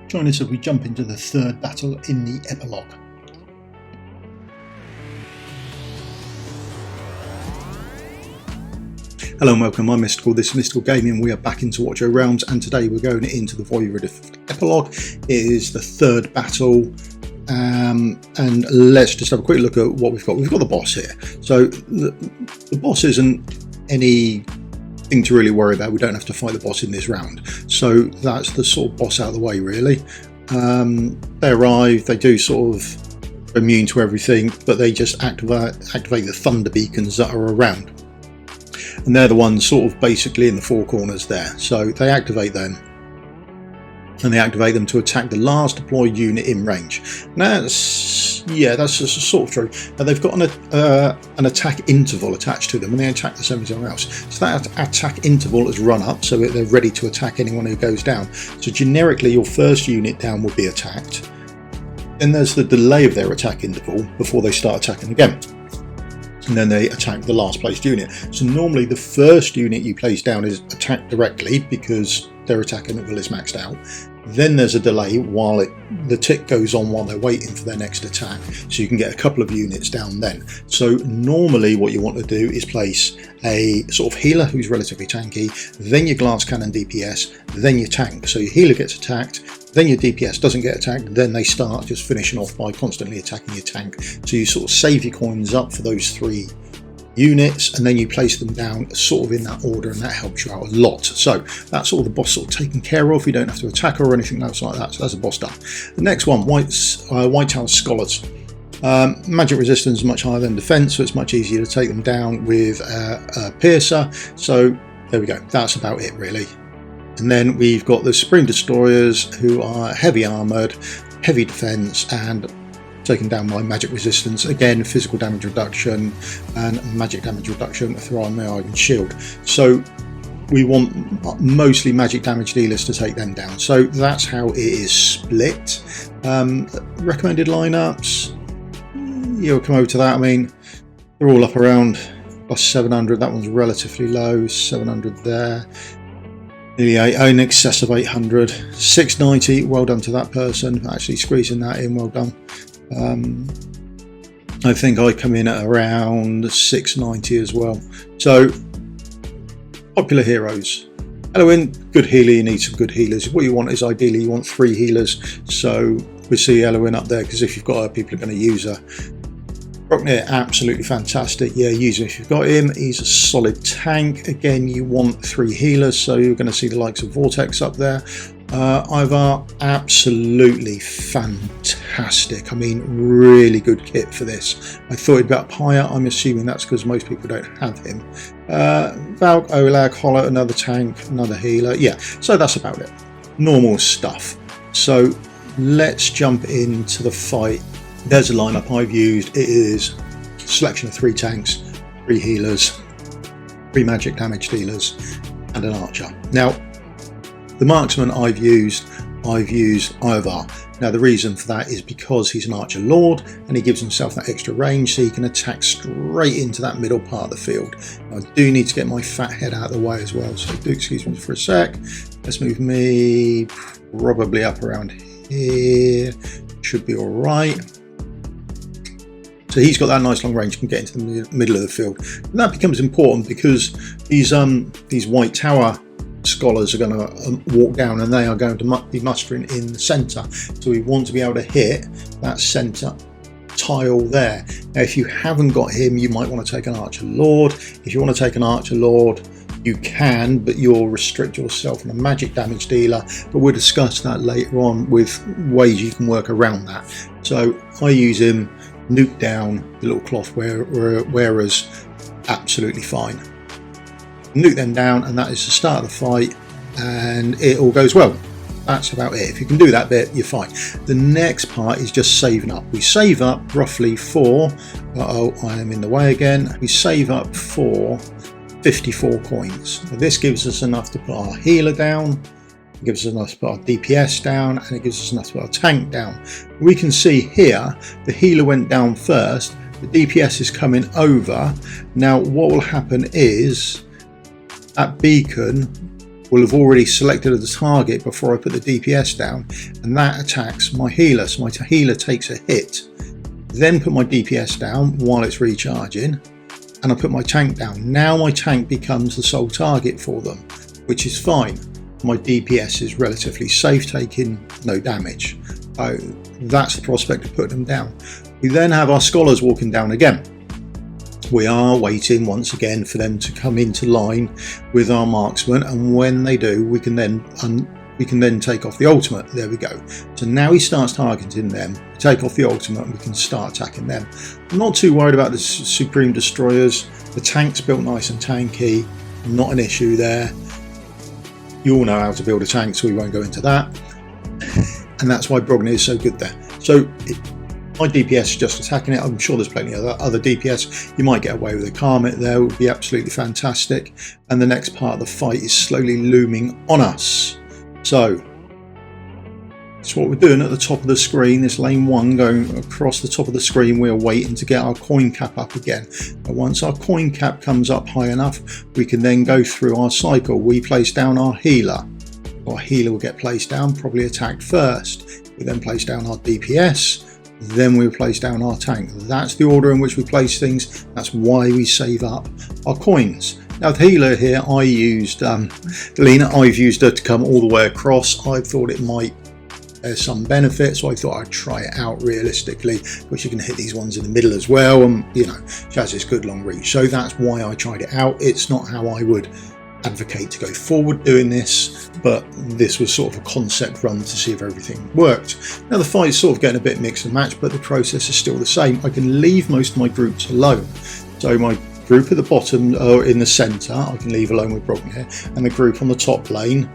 Join us as we jump into the third battle in the epilogue. Hello and welcome, I'm Mystical, this is Mystical Gaming. We are back into Watch Your Realms, and today we're going into the Void Rift Epilogue. It is the third battle, and let's just have a quick look at what we've got. We've got the boss here. So the boss isn't anything to really worry about. We don't have to fight the boss in this round. So that's the sort of boss out of the way, really. They arrive, they do sort of immune to everything, but they just activate the thunder beacons that are around. And they're the ones sort of basically in the four corners there. So they activate them, and they activate them to attack the last deployed unit in range. Now that's just sort of true. Now they've got an attack interval attached to them, and they attack the same as everyone else. So that attack interval has run up, so they're ready to attack anyone who goes down. So generically, your first unit down will be attacked. Then there's the delay of their attack interval before they start attacking again. And then they attack the last placed unit. So normally the first unit you place down is attacked directly because their attack interval is maxed out. Then there's a delay while the tick goes on while they're waiting for their next attack. So you can get a couple of units down then. So normally what you want to do is place a sort of healer who's relatively tanky, then your glass cannon DPS, then your tank. So your healer gets attacked, then your DPS doesn't get attacked, then they start just finishing off by constantly attacking your tank. So you sort of save your coins up for those three units, and then you place them down sort of in that order, and that helps you out a lot. So that's all the boss sort of taken care of. You don't have to attack her or anything else like that. So that's a boss done. The next one, White Tower Scholars. Magic resistance is much higher than defense, so it's much easier to take them down with a piercer. So there we go, that's about it really. And then we've got the Supreme Destroyers, who are heavy armoured, heavy defence, and taken down by magic resistance. Again, physical damage reduction and magic damage reduction through Armor and Shield. So we want mostly magic damage dealers to take them down. So that's how it is split. Recommended lineups, you'll come over to that. I mean, they're all up around plus 700. That one's relatively low, 700 there. Nearly in excess of 800. 690, well done to that person, actually squeezing that in, well done. I think I come in at around 690 as well. So, popular heroes. Eloin, good healer, you need some good healers. What you want is ideally you want 3 healers. So we see Eloin up there, because if you've got her, people are going to use her. Brocknir, absolutely fantastic. Yeah, use him if you've got him. He's a solid tank. Again, you want 3 healers, so you're going to see the likes of Vortex up there. Ivar, absolutely fantastic. I mean, really good kit for this. I thought he'd be up higher. I'm assuming that's because most people don't have him. Valk, Olag, Hollow, another tank, another healer. Yeah, so that's about it. Normal stuff. So let's jump into the fight. There's a lineup I've used. It is a selection of 3 tanks, 3 healers, 3 magic damage dealers, and an archer. Now, the marksman I've used Ivar. Now, the reason for that is because he's an archer lord, and he gives himself that extra range, so he can attack straight into that middle part of the field. Now, I do need to get my fat head out of the way as well, so do excuse me for a sec. Let's move me probably up around here. Should be all right. So he's got that nice long range, can get into the middle of the field. And that becomes important because these White Tower Scholars are going to walk down, and they are going to be mustering in the centre. So we want to be able to hit that centre tile there. Now, if you haven't got him, you might want to take an Archer Lord. If you want to take an Archer Lord, you can, but you'll restrict yourself on a magic damage dealer. But we'll discuss that later on with ways you can work around that. So I use him. Nuke down the little cloth wearers, absolutely fine. Nuke them down, and that is the start of the fight, and it all goes well. That's about it. If you can do that bit, you're fine. The next part is just saving up. We save up roughly for, I am in the way again. We save up for 54 coins. Now, this gives us enough to put our healer down, it gives us enough to put our DPS down, and it gives us enough to put our tank down. We can see here the healer went down first, the DPS is coming over. Now what will happen is that beacon will have already selected the target before I put the DPS down, and that attacks my healer. So my healer takes a hit, then put my DPS down while it's recharging, and I put my tank down. Now my tank becomes the sole target for them, which is fine. My DPS is relatively safe, taking no damage. So that's the prospect of putting them down. We then have our scholars walking down again. We are waiting once again for them to come into line with our marksman, and when they do, we can then take off the ultimate. There we go. So now he starts targeting them. We take off the ultimate and we can start attacking them. I'm not too worried about the Supreme Destroyers. The tank's built nice and tanky, not an issue there. You all know how to build a tank, so we won't go into that. And that's why Brogna is so good there. So my DPS is just attacking it. I'm sure there's plenty of other DPS. You might get away with a Karmit there. It would be absolutely fantastic. And the next part of the fight is slowly looming on us. So that's what we're doing at the top of the screen. This lane 1 going across the top of the screen. We're waiting to get our coin cap up again. But once our coin cap comes up high enough, we can then go through our cycle. We place down our healer. Our healer will get placed down, probably attacked first. We then place down our DPS. Then we place down our tank. That's the order in which we place things. That's why we save up our coins. Now the healer here, I used Lena. I've used her to come all the way across. I thought it might have some benefit, so I thought I'd try it out realistically. But you can hit these ones in the middle as well, and you know, she has this good long reach. So that's why I tried it out. It's not how I would advocate to go forward doing this, but this was sort of a concept run to see if everything worked. Now the fight's sort of getting a bit mixed and matched, but the process is still the same. I can leave most of my groups alone. So my group at the bottom or in the centre I can leave alone with Brogna here, and the group on the top lane,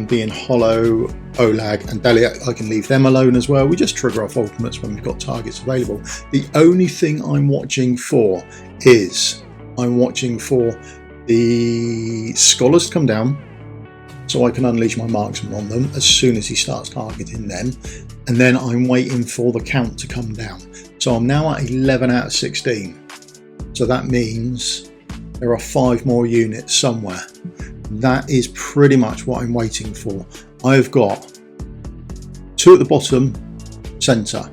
being Hollow, Olag and Delia, I can leave them alone as well. We just trigger off ultimates when we've got targets available. The only thing I'm watching for is the scholars to come down, so I can unleash my marksman on them as soon as he starts targeting them, and then I'm waiting for the count to come down. So I'm now at 11 out of 16, so that means there are 5 more units somewhere. That is pretty much what I'm waiting for. I've got 2 at the bottom centre,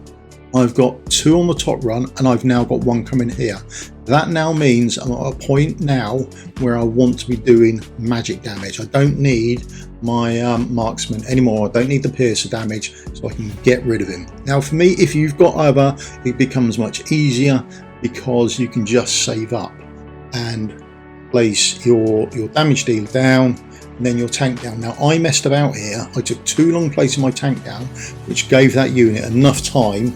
I've got 2 on the top run, and I've now got 1 coming here. That now means I'm at a point now where I want to be doing magic damage. I don't need my marksman anymore. I don't need the piercer damage, so I can get rid of him. Now for me, if you've got either, it becomes much easier because you can just save up and place your damage deal down and then your tank down. Now I messed about here. I took too long placing my tank down, which gave that unit enough time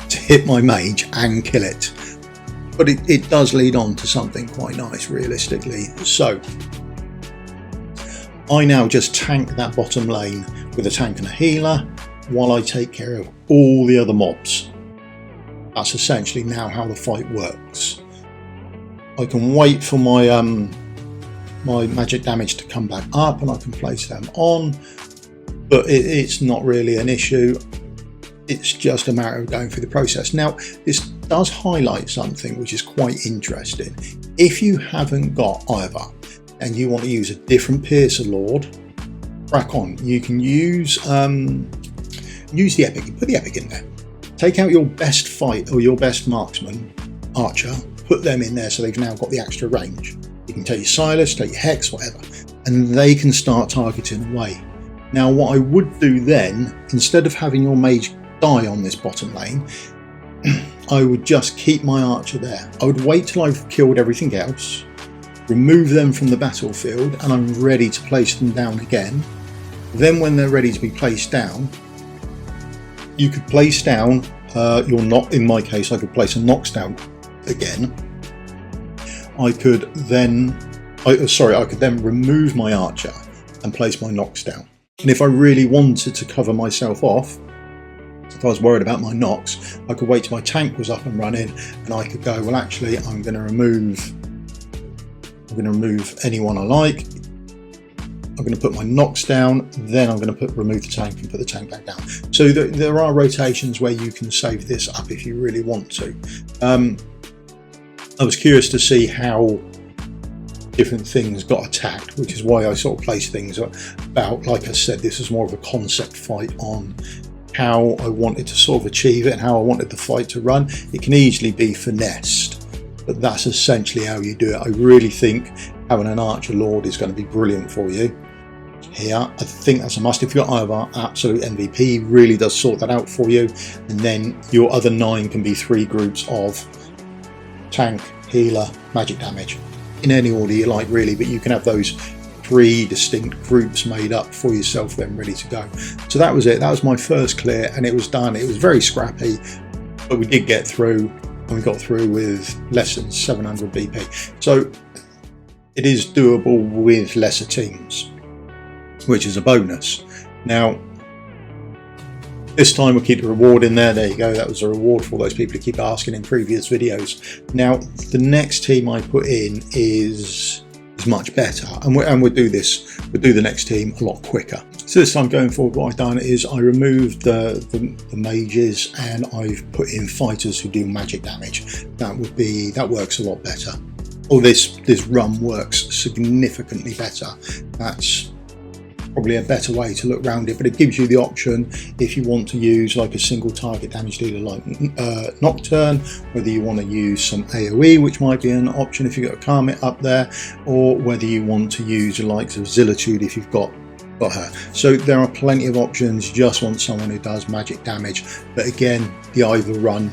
to hit my mage and kill it. But it does lead on to something quite nice realistically. So I now just tank that bottom lane with a tank and a healer while I take care of all the other mobs. That's essentially now how the fight works. I can wait for my my magic damage to come back up and I can place them on, but it's not really an issue. It's just a matter of going through the process. Now this does highlight something which is quite interesting. If you haven't got either and you want to use a different Piercer Lord, crack on. You can use the epic. Put the epic in there. Take out your best fight or your best marksman, archer, put them in there so they've now got the extra range. You can take your Silas, take your Hex, whatever, and they can start targeting away. Now what I would do then, instead of having your mage die on this bottom lane, I would just keep my archer there. I would wait till I've killed everything else, remove them from the battlefield, and I'm ready to place them down again. Then when they're ready to be placed down, you could place down your knock. In my case, I could place a knocks down again. I could then remove my archer and place my knocks down. And if I really wanted to cover myself off, if I was worried about my knocks, I could wait till my tank was up and running, and I could go, well, actually, I'm going to remove anyone I like. I'm going to put my knocks down, then I'm going to remove the tank and put the tank back down. So there are rotations where you can save this up if you really want to. I was curious to see how different things got attacked, which is why I sort of place things about, like I said, this is more of a concept fight on how I wanted to sort of achieve it and how I wanted the fight to run. It can easily be finessed, but that's essentially how you do it. I really think having an Archer Lord is going to be brilliant for you here. I think that's a must. If you've got either absolute MVP, he really does sort that out for you, and then your other 9 can be 3 groups of tank, healer, magic damage, in any order you like really, but you can have those 3 distinct groups made up for yourself then ready to go. So that was it. That was my first clear, and it was done. It was very scrappy, but we did get through, and we got through with less than 700 BP. So it is doable with lesser teams, which is a bonus. Now this time we'll keep the reward in there. There you go. That was a reward for all those people who keep asking in previous videos. Now the next team I put in is much better, and we'll do this. We'll do the next team a lot quicker. So this time going forward, what I've done is I removed the mages, and I've put in fighters who do magic damage. That works a lot better. Or this run works significantly better. That's probably a better way to look around it, but it gives you the option if you want to use like a single target damage dealer like Nocturne, whether you want to use some AoE, which might be an option if you've got a Karmit up there, or whether you want to use the likes of Zilitude if you've got her. So there are plenty of options. You just want someone who does magic damage, but again, the Either run,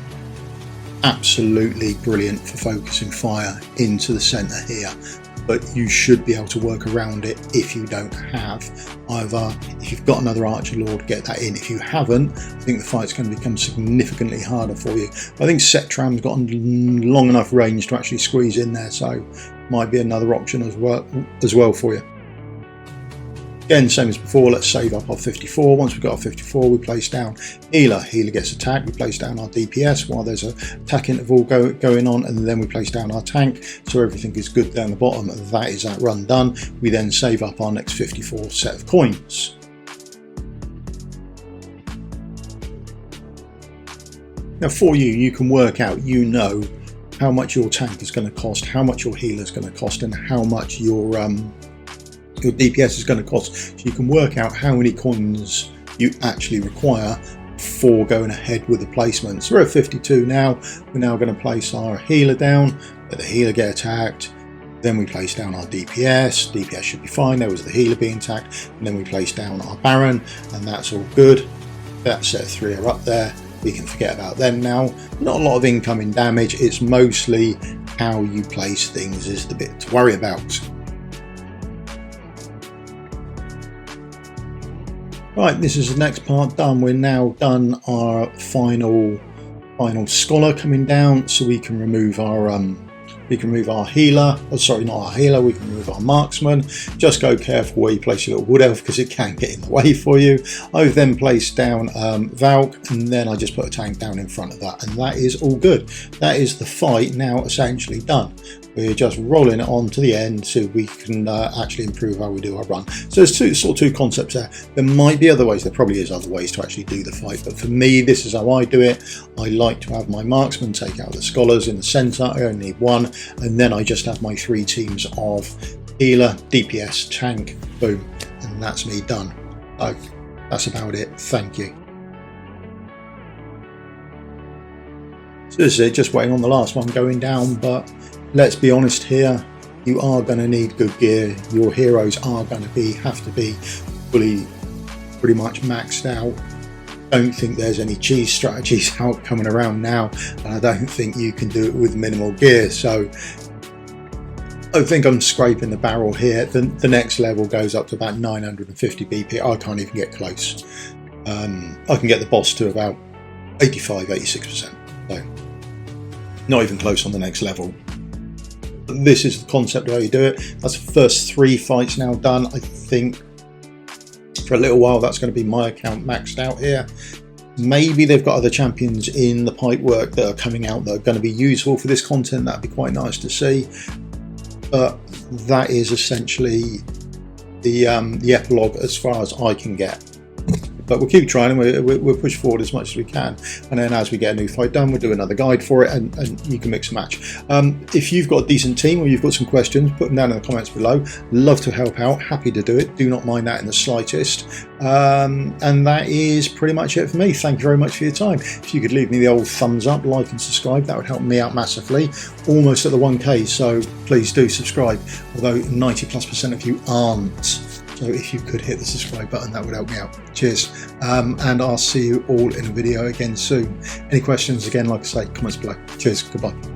absolutely brilliant for focusing fire into the center here. But you should be able to work around it if you don't have either. If you've got another Archer Lord, get that in. If you haven't, I think the fight's going to become significantly harder for you. I think Setram's got long enough range to actually squeeze in there, so might be another option as well for you. Again, same as before, let's save up our 54. Once we've got our 54, we place down healer. Healer gets attacked. We place down our DPS while there's an attack interval going on, and then we place down our tank. So everything is good down the bottom. That is that run done. We then save up our next 54 set of coins. Now for you, you can work out, you know, how much your tank is going to cost, how much your healer is going to cost, and how much your DPS is going to cost, so you can work out how many coins you actually require for going ahead with the placements. We're at 52 now. We're now going to place our healer down, let the healer get attacked, then we place down our DPS. DPS should be fine, there was the healer being attacked, and then we place down our Baron, and that's all good. That set of 3 are up there. We can forget about them now. Not a lot of incoming damage, it's mostly how you place things is the bit to worry about. Right, this is the next part done. We're now done our final scholar coming down, so we can remove our healer. Oh, sorry, not our healer. We can remove our marksman. Just go careful where you place your little wood elf because it can get in the way for you. I've then placed down Valk, and then I just put a tank down in front of that, and that is all good. That is the fight now essentially done. We're just rolling it on to the end so we can actually improve how we do our run. So there's two concepts there. There might be other ways, there probably is other ways to actually do the fight, but for me, this is how I do it. I like to have my marksman take out the scholars in the center. I only need one, and then I just have my 3 teams of healer, DPS, tank, boom, and that's me done. So that's about it. Thank you. So this is it, just waiting on the last one going down, but let's be honest here, you are going to need good gear. Your heroes are going to have to be pretty much maxed out. Don't think there's any cheese strategies out coming around now, and I don't think you can do it with minimal gear. So I think I'm scraping the barrel here. The next level goes up to about 950 BP. I can't even get close. I can get the boss to about 85-86%. So not even close on the next level. This is the concept of how you do it. That's the first 3 fights now done. I think for a little while that's going to be my account maxed out here. Maybe they've got other champions in the pipework that are coming out that are going to be useful for this content. That'd be quite nice to see. But that is essentially the epilogue as far as I can get. but we'll keep trying, and we'll push forward as much as we can. And then as we get a new fight done, we'll do another guide for it, and you can mix and match. If you've got a decent team or you've got some questions, put them down in the comments below. Love to help out, happy to do it, do not mind that in the slightest. And that is pretty much it for me. Thank you very much for your time. If you could leave me the old thumbs up, like and subscribe, that would help me out massively. Almost at the 1K, so please do subscribe, although 90+% of you aren't. So if you could hit the subscribe button, that would help me out. Cheers. And I'll see you all in a video again soon. Any questions, again, like I say, comments below. Cheers. Goodbye.